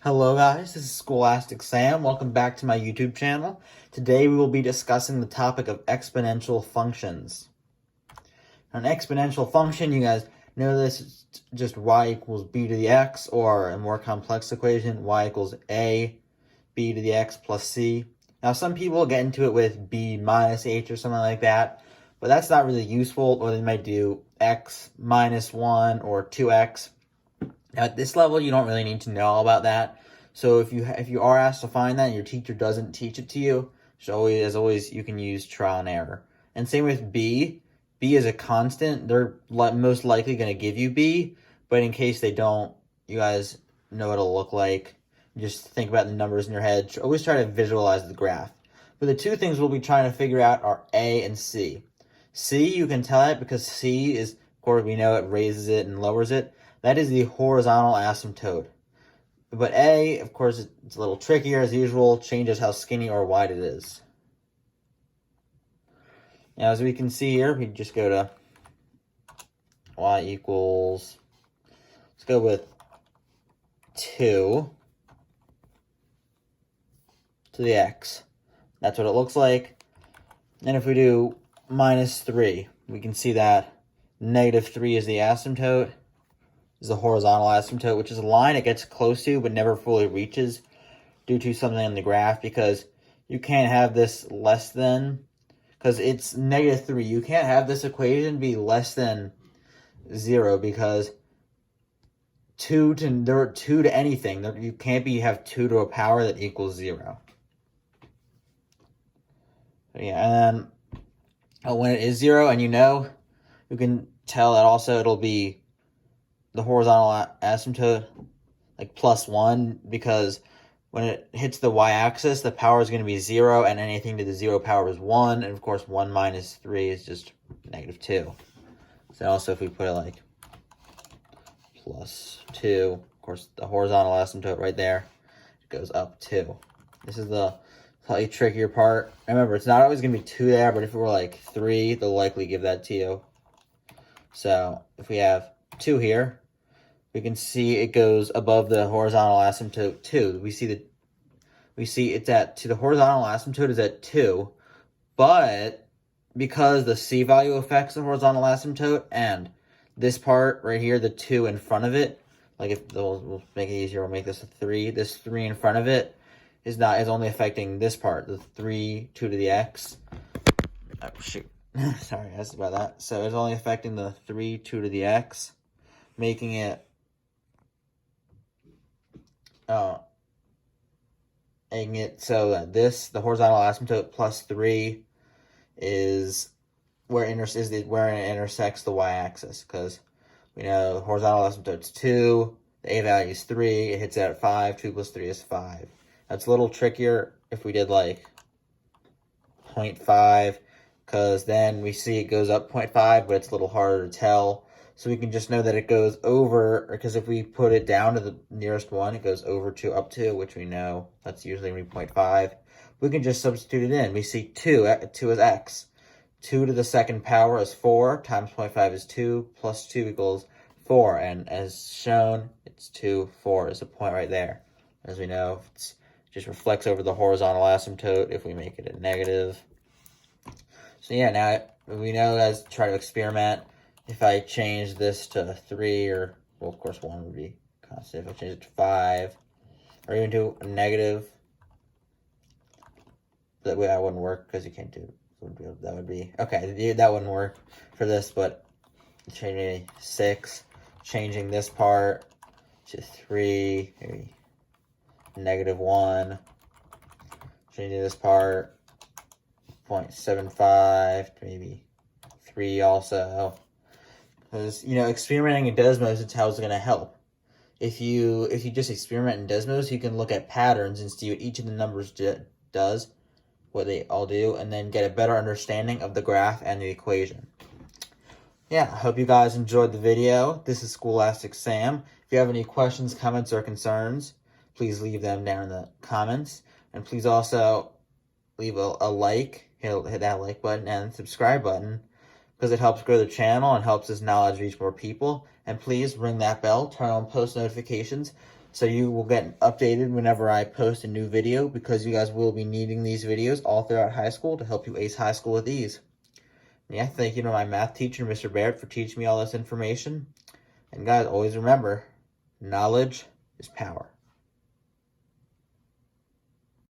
Hello guys, this is Scholastic Sam. Welcome back to my YouTube channel. Today we will be discussing the topic of exponential functions. An exponential function, you guys know this, is just y equals b to the x, or a more complex equation, y equals a b to the x plus c. Now some people get into it with b minus h or something like that, but that's not really useful, or they might do x minus 1 or 2x. Now, at this level, you don't really need to know all about that. So if you are asked to find that and your teacher doesn't teach it to you, as always, you can use trial and error. And same with b. B is a constant. They're most likely going to give you b, but in case they don't, you guys know what it'll look like. Just think about the numbers in your head. Always try to visualize the graph. But the two things we'll be trying to figure out are a and c. C, you can tell it because c is, of course, we know it raises it and lowers it. That is the horizontal asymptote. But A, of course, it's a little trickier as usual, changes how skinny or wide it is. Now, as we can see here, we just go to y equals, let's go with 2 to the x. That's what it looks like. And if we do minus 3, we can see that negative 3 is the asymptote. Is the horizontal asymptote, which is a line it gets close to but never fully reaches due to something in the graph, because you can't have this less than, because it's negative 3. You can't have this equation be less than 0 because 2 to anything. You can't have 2 to a power that equals 0. So yeah, and then when it is 0, and you can tell that also it'll be the horizontal asymptote like plus 1, because when it hits the y-axis, the power is going to be 0, and anything to the 0 power is 1, and of course 1 minus 3 is just negative 2. So also if we put it like plus 2, of course the horizontal asymptote right there, it goes up 2. This is the slightly trickier part. Remember, it's not always going to be 2 there, but if it were like 3, they'll likely give that to you. So if we have 2 here, we can see it goes above the horizontal asymptote 2. We see it's at 2. The horizontal asymptote is at 2, but because the c value affects the horizontal asymptote, and this part right here, the 2 in front of it, like if we'll make it easier, we'll make this a 3. This 3 in front of it is only affecting this part, the 3, 2 to the x. Oh, shoot. Sorry, that's about that. So it's only affecting the 3, 2 to the x, making it so that the horizontal asymptote plus 3 is where it intersects the y-axis, because we know the horizontal asymptote's 2, the a value is 3, it hits it at 5, 2 plus 3 is 5. That's a little trickier if we did like 0.5, because then we see it goes up 0.5, but it's a little harder to tell. So we can just know that it goes over, because if we put it down to the nearest one, it goes over to up to, which we know that's usually going to be 0.5. We can just substitute it in. We see 2 is x. 2 to the second power is 4, times 0.5 is 2, plus 2 equals 4. And as shown, it's 2, 4 is a point right there. As we know, it just reflects over the horizontal asymptote if we make it a negative. So yeah, now we know, as try to experiment. If I change this to 3, or, well, of course, 1 would be constant. If I change it to 5, or even to a negative, that way that wouldn't work, because you can't do it. That would be, okay, that wouldn't work for this, but changing 6, changing this part to 3, maybe negative 1, changing this part, 0.75 to maybe 3 also. Because, experimenting in Desmos is how it's going to help. If you just experiment in Desmos, you can look at patterns and see what each of the numbers does, what they all do, and then get a better understanding of the graph and the equation. Yeah, I hope you guys enjoyed the video. This is Scholastic Sam. If you have any questions, comments, or concerns, please leave them down in the comments. And please also leave a like, hit that like button and subscribe button, because it helps grow the channel and helps this knowledge reach more people. And please ring that bell, turn on post notifications, so you will get updated whenever I post a new video, because you guys will be needing these videos all throughout high school to help you ace high school with ease. And yeah, thank you to my math teacher, Mr. Barrett, for teaching me all this information. And guys, always remember, knowledge is power.